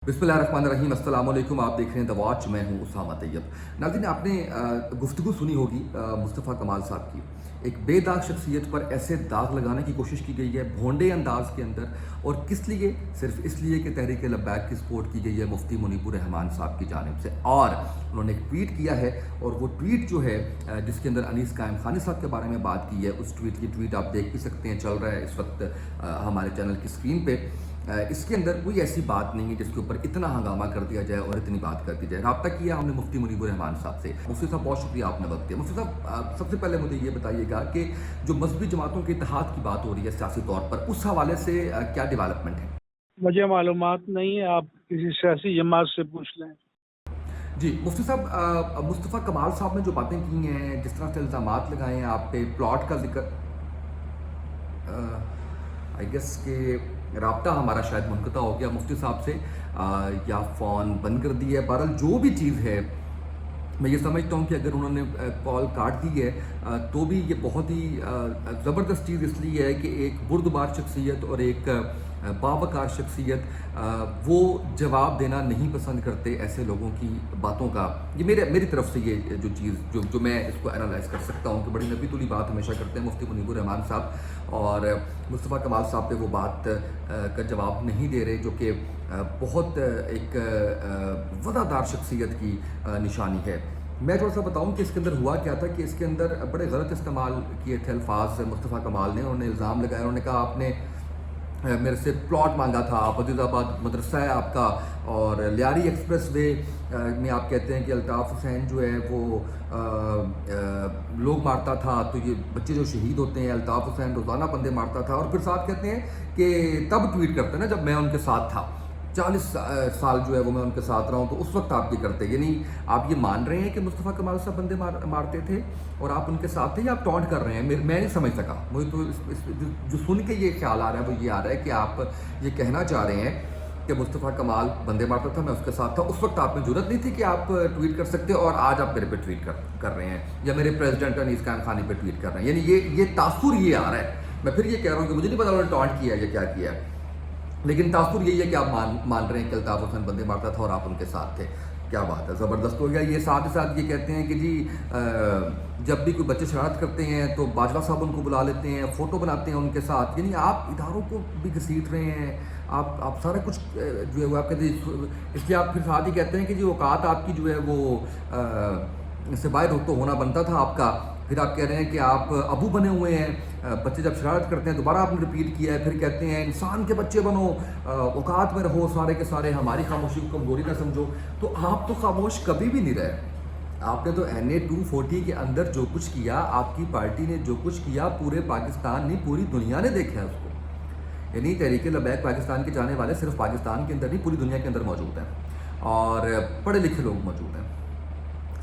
बिस्मिल्लाहिर्रहमानिर्रहीम, अस्सलाम वालेकुम। आप देख रहे हैं द वॉच। मैं हूं उसामा तैयब। नाज़रीन, आपने गुफ्तगू सुनी होगी मुस्तफ़ा कमाल साहब की। एक बेदाग शख्सियत पर ऐसे दाग लगाने की कोशिश की गई है भोंडे अंदाज के अंदर, और किस लिए? सिर्फ इसलिए कि तहरीक लब्बैक की सपोर्ट की गई है मुफ्ती मुनीबुर रहमान साहब की जानिब से। और उन्होंने एक ट्वीट किया है, और वो ट्वीट जो है जिसके अंदर अनीस कायम खानी साहब के बारे में बात की है, उस ट्वीट की ट्वीट आप देख भी सकते हैं, चल रहा है इस वक्त हमारे चैनल की स्क्रीन पे। इसके अंदर कोई ऐसी बात नहीं है जिसके ऊपर इतना हंगामा कर दिया जाए और इतनी बात कर दी जाए। रब्ता किया हमने मुफ्ती मुनीबुर रहमान साहब से। मुफ्ती साहब, बहुत शुक्रिया, आपने वक्त दिया। मुफ्ती साहब, सबसे पहले मुझे ये बताइएगा कि जो मजहबी जमातों के इत्तेहाद की बात हो रही है सियासी तौर पर, उस हवाले से क्या डेवलपमेंट है? मुझे मालूमात नहीं है, आप किसी सियासी जमात से पूछ लें। जी मुफ्ती साहब, मुस्तफ़ा कमाल साहब ने जो बातें की हैं, जिस तरह से इल्ज़ामात लगाए हैं आप पे, प्लॉट का जिक्र, आई गेस के रब्ता हमारा शायद मुनक़ता हो गया मुफ्ती साहब से, या फ़ोन बंद कर दिया है। बहरहाल जो भी चीज़ है, मैं ये समझता हूँ कि अगर उन्होंने कॉल काट दी है तो भी ये बहुत ही ज़बरदस्त चीज़ इसलिए है कि एक बुर्दबार शख्सियत और एक बावकार शख्सियत वो जवाब देना नहीं पसंद करते ऐसे लोगों की बातों का। ये मेरी तरफ से ये जो चीज़ जो मैं इसको एनालाइज कर सकता हूँ कि बड़ी नबी तुली बात हमेशा करते हैं मुफ्ती मुनीबुर रहमान साहब, और मुस्तफ़ा कमाल साहब पे वो बात का जवाब नहीं दे रहे, जो कि बहुत एक वफ़ादार शख्सियत की निशानी है। मैं थोड़ा सा बताऊं कि इसके अंदर हुआ क्या था, कि इसके अंदर बड़े गलत इस्तेमाल किए थे अल्फाज मुस्तफ़ा कमाल ने। उन्होंने इल्ज़ाम लगाया, उन्होंने कहा आपने मेरे से प्लॉट मांगा था, अजीज़ाबाद मदरसा है आपका, और लियारी एक्सप्रेस वे में आप कहते हैं कि अल्ताफ़ हुसैन जो है वो लोग मारता था, तो ये बच्चे जो शहीद होते हैं, अल्ताफ़ हुसैन रोज़ाना बंदे मारता था। और फिर साथ कहते हैं कि तब ट्वीट करते हैं ना जब मैं उनके साथ था, 40 साल जो है वो मैं उनके साथ रहा हूँ, तो उस वक्त आप ये करते। यानी आप ये मान रहे हैं कि मुस्तफ़ा कमाल साहब बंदे मारते थे और आप उनके साथ थे, या आप टॉन्ट कर रहे हैं? मैं नहीं समझ सका। मुझे तो जो सुन के ये ख्याल आ रहा है वो ये आ रहा है कि आप ये कहना चाह रहे हैं कि मुस्तफ़ा कमाल बंदे मारता था, मैं उसके साथ था, उस वक्त आप में जरूरत नहीं थी कि आप ट्वीट कर सकते, और आज आप मेरे पे ट्वीट कर रहे हैं, या मेरे प्रेसिडेंट अनीस खान खानी पे ट्वीट कर रहे हैं। यानी ये तासुर ये आ रहा है। मैं फिर ये कह रहा हूँ कि मुझे नहीं पता उन्होंने टॉन्ट किया है या क्या किया है, लेकिन तासुर यही है कि आप मान रहे हैं कि अल्ताफ़ हुसैन बंदे मारता था और आप उनके साथ थे। क्या बात है, ज़बरदस्त हो गया। ये साथ ही साथ ये कहते हैं कि जी जब भी कोई बच्चे शरारत करते हैं तो बाजवा साहब उनको बुला लेते हैं, फ़ोटो बनाते हैं उनके साथ। यानी आप इदारों को भी घसीट रहे हैं, आप सारा कुछ जो है वो आप कहते हैं, इसलिए आप फिर साथ ही कहते हैं कि जी औकात आपकी जो है वो से बाहर तो होना बनता था आपका। फिर आप कह रहे हैं कि आप अबू बने हुए हैं, बच्चे जब शरारत करते हैं, दोबारा आपने रिपीट किया है। फिर कहते हैं इंसान के बच्चे बनो, औकात में रहो, सारे के सारे हमारी खामोशी को कमजोरी ना समझो। तो आप तो खामोश कभी भी नहीं रहे। आपने तो NA 240 के अंदर जो कुछ किया, आपकी पार्टी ने जो कुछ किया, पूरे पाकिस्तान नहीं पूरी दुनिया ने देखा है उसको। यानी तहरीक लब्बैक पाकिस्तान के जाने वाले सिर्फ पाकिस्तान के अंदर नहीं पूरी दुनिया के अंदर मौजूद हैं, और पढ़े लिखे लोग मौजूद हैं।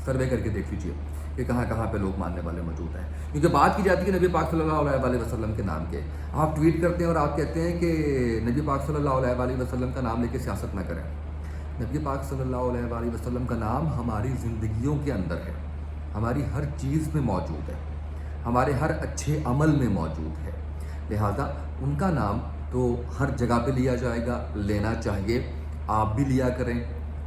सर्वे करके देख लीजिए कि कहाँ कहाँ पे लोग मानने वाले मौजूद हैं। क्योंकि बात की जाती है नबी पाक सल्लल्लाहु अलैहि वसल्लम के नाम के, आप ट्वीट करते हैं और आप कहते हैं कि नबी पाक सल्लल्लाहु अलैहि वसल्लम का नाम लेके सियासत ना करें। नबी पाक सल्लल्लाहु अलैहि वसल्लम का नाम हमारी ज़िंदगियों के अंदर है, हमारी हर चीज़ में मौजूद है, हमारे हर अच्छे अमल में मौजूद है। लिहाजा उनका नाम तो हर जगह पे लिया जाएगा, लेना चाहिए। आप भी लिया करें,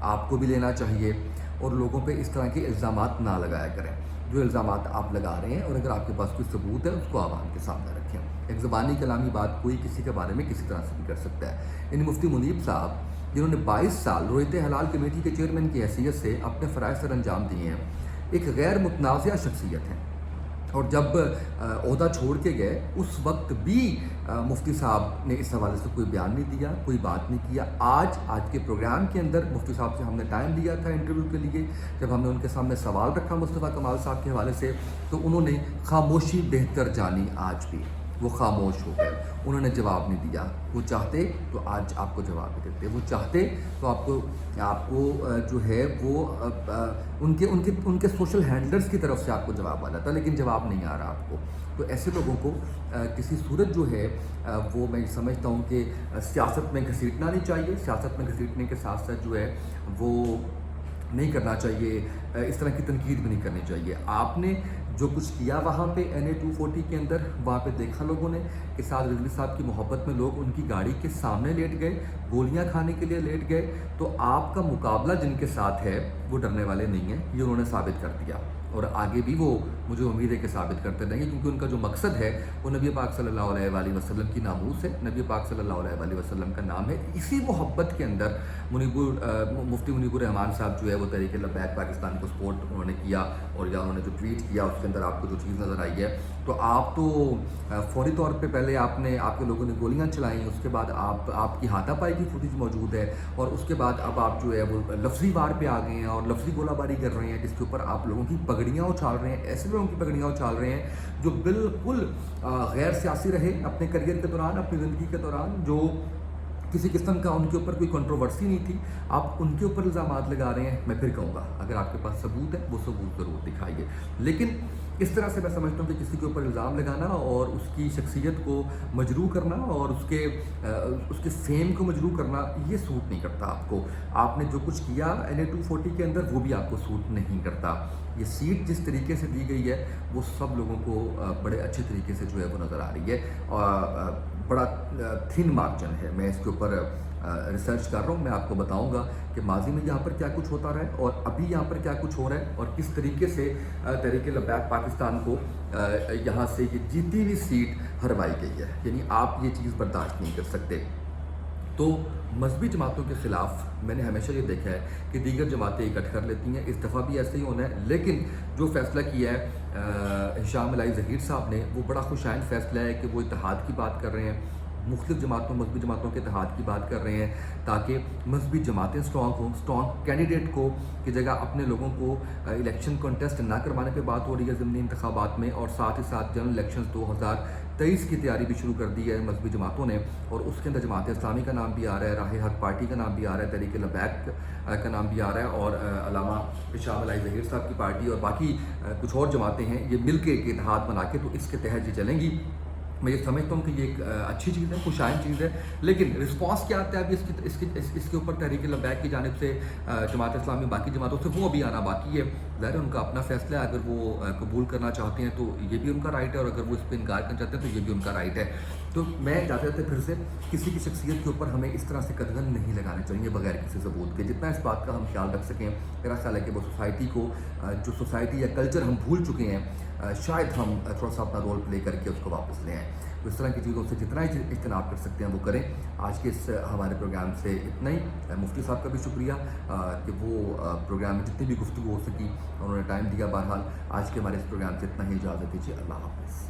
आपको भी लेना चाहिए, और लोगों पे इस तरह के इल्ज़ामात ना लगाया करें जो इल्ज़ामात आप लगा रहे हैं। और अगर आपके पास कोई सबूत है उसको आवाम के सामने रखें। एक ज़बानी कलामी बात कोई किसी के बारे में किसी तरह से भी कर सकता है। इन मुफ्ती मुनीब साहब, जिन्होंने 22 साल रोयत हलाल कमेटी के चेयरमैन की हैसियत से अपने फ़राइज़ सर अंजाम दिए हैं, एक गैर मुतनाज़िया शख्सियत हैं। और जब ओहदा छोड़ के गए उस वक्त भी मुफ्ती साहब ने इस हवाले से कोई बयान नहीं दिया, कोई बात नहीं किया। आज के प्रोग्राम के अंदर मुफ्ती साहब से हमने टाइम लिया था इंटरव्यू के लिए, जब हमने उनके सामने सवाल रखा मुस्तफ़ा कमाल साहब के हवाले से, तो उन्होंने खामोशी बेहतर जानी। आज भी वो खामोश हो गए, उन्होंने जवाब नहीं दिया। वो चाहते तो आज आपको जवाब भी देते, वो चाहते तो आपको जो है वो उनके उनके उनके सोशल हैंडलर्स की तरफ से आपको जवाब आ जाता, लेकिन जवाब नहीं आ रहा आपको। तो ऐसे लोगों को किसी सूरत जो है वो मैं समझता हूँ कि सियासत में घसीटना नहीं चाहिए। सियासत में घसीटने के साथ साथ जो है वो नहीं करना चाहिए, इस तरह की तनकीद भी नहीं करनी चाहिए। आपने جو کچھ کیا وہاں پہ NA-240 کے اندر، وہاں پہ دیکھا لوگوں نے کہ سعد رضوی صاحب کی محبت میں لوگ ان کی گاڑی کے سامنے لیٹ گئے، گولیاں کھانے کے لیے لیٹ گئے، تو آپ کا مقابلہ جن کے ساتھ ہے وہ ڈرنے والے نہیں ہیں، یہ انہوں نے ثابت کر دیا، اور آگے بھی وہ مجھے امید ہے کہ ثابت کرتے رہیں گے، کیونکہ ان کا جو مقصد ہے وہ نبی پاک صلی اللہ علیہ وآلہ وسلم کی ناموس ہے، نبی پاک صلی اللہ علیہ وآلہ وسلم کا نام ہے۔ اسی محبت کے اندر مفتی منیب الرحمان صاحب جو ہے وہ تحریک لبیک پاکستان کو سپورٹ انہوں نے کیا، اور یا انہوں نے جو ٹویٹ کیا اس کے اندر آپ کو جو چیز نظر آئی ہے، تو آپ تو فوری طور پہ پہلے آپ کے لوگوں نے گولیاں چلائیں، اس کے بعد آپ کی ہاتھا پائی کی فوٹیج موجود ہے، اور اس کے بعد اب آپ جو ہے وہ لفظی وار پہ آ گئے ہیں اور لفظی گولہ باری کر رہے ہیں، جس کے اوپر آپ لوگوں کی پگڑیاں اچھال رہے ہیں، ایسے لوگوں کی پگڑیاں اچھال رہے ہیں جو بالکل غیر سیاسی رہے اپنے کریئر کے دوران، اپنی زندگی کے دوران، جو کسی قسم کا ان کے اوپر کوئی کنٹروورسی نہیں تھی، آپ ان کے اوپر الزامات لگا رہے ہیں۔ میں پھر کہوں گا اگر آپ کے پاس ثبوت ہے وہ ثبوت ضرور دکھائیے، لیکن اس طرح سے میں سمجھتا ہوں کہ کسی کے اوپر الزام لگانا اور اس کی شخصیت کو مجروح کرنا اور اس کے فیم کو مجروح کرنا یہ سوٹ نہیں کرتا آپ کو۔ آپ نے جو کچھ کیا NA-240 کے اندر وہ بھی آپ کو سوٹ نہیں کرتا۔ یہ سیٹ جس طریقے سے دی گئی ہے وہ سب لوگوں کو بڑے اچھے طریقے سے جو ہے وہ نظر آ رہی ہے، اور بڑا تھن مارجن ہے۔ میں اس کے اوپر ریسرچ کر رہا ہوں، میں آپ کو بتاؤں گا کہ ماضی میں یہاں پر کیا کچھ ہوتا رہا ہے اور ابھی یہاں پر کیا کچھ ہو رہا ہے، اور کس طریقے سے تحریک لبیک پاکستان کو یہاں سے یہ جیتی ہوئی سیٹ ہروائی گئی ہے، یعنی آپ یہ چیز برداشت نہیں کر سکتے۔ تو مذہبی جماعتوں کے خلاف میں نے ہمیشہ یہ دیکھا ہے کہ دیگر جماعتیں اکٹھ کر لیتی ہیں، اس دفعہ بھی ایسے ہی ہونا ہے، لیکن جو فیصلہ کیا ہے ہشام الہی ظہیر صاحب نے وہ بڑا خوشائند فیصلہ ہے کہ وہ اتحاد کی بات کر رہے ہیں، مختلف مذہبی جماعتوں کے اتحاد کی بات کر رہے ہیں، تاکہ مذہبی جماعتیں اسٹرانگ ہوں، اسٹرانگ کینڈیڈیٹ کو کی جگہ اپنے لوگوں کو الیکشن کنٹیسٹ نہ کروانے پہ بات ہو رہی ہے ضمنی انتخابات میں، اور ساتھ ہی ساتھ جنرل الیکشنز 2023 کی تیاری بھی شروع کر دی ہے مذہبی جماعتوں نے، اور اس کے اندر جماعت اسلامی کا نام بھی آ رہا ہے، راہ حق پارٹی کا نام بھی آ رہا ہے، تحریک لبیک کا نام بھی آ رہا ہے، اور علامہ ہشام الہی ظہیر صاحب کی پارٹی اور باقی کچھ اور جماعتیں ہیں، یہ مل کے ایک اتحاد بنا کے تو اس کے تحت یہ چلیں گی۔ میں یہ سمجھتا ہوں کہ یہ ایک اچھی چیز ہے، خوشائند چیز ہے، لیکن رسپانس کیا آتا ہے ابھی اس کے اوپر تحریک لبیک کی جانب سے، جماعت اسلامی باقی جماعتوں سے، وہ ابھی آنا باقی ہے۔ ظاہر ہے ان کا اپنا فیصلہ ہے، اگر وہ قبول کرنا چاہتے ہیں تو یہ بھی ان کا رائٹ ہے، اور اگر وہ اس پہ انکار کرنا چاہتے ہیں تو یہ بھی ان کا رائٹ ہے۔ تو میں جاتے جاتے پھر سے کسی کی شخصیت کے اوپر ہمیں اس طرح سے قدغن نہیں لگانے چاہیے بغیر کسی ثبوت کے، جتنا اس بات کا ہم خیال رکھ سکیں۔ میرا خیال ہے کہ وہ سوسائٹی کو، جو سوسائٹی یا کلچر ہم بھول چکے ہیں، شاید ہم تھوڑا سا اپنا رول پلے کر کے اس کو واپس لے آئیں۔ تو اس طرح کی چیزوں سے جتنا ہی اجتناب کر سکتے ہیں وہ کریں۔ آج کے اس ہمارے پروگرام سے اتنا ہی۔ مفتی صاحب کا بھی شکریہ کہ وہ پروگرام میں جتنی بھی گفتگو ہو سکی انہوں نے ٹائم دیا۔ بہرحال آج کے ہمارے اس پروگرام سے اتنا ہی، اجازت دیجیے، اللہ حافظ۔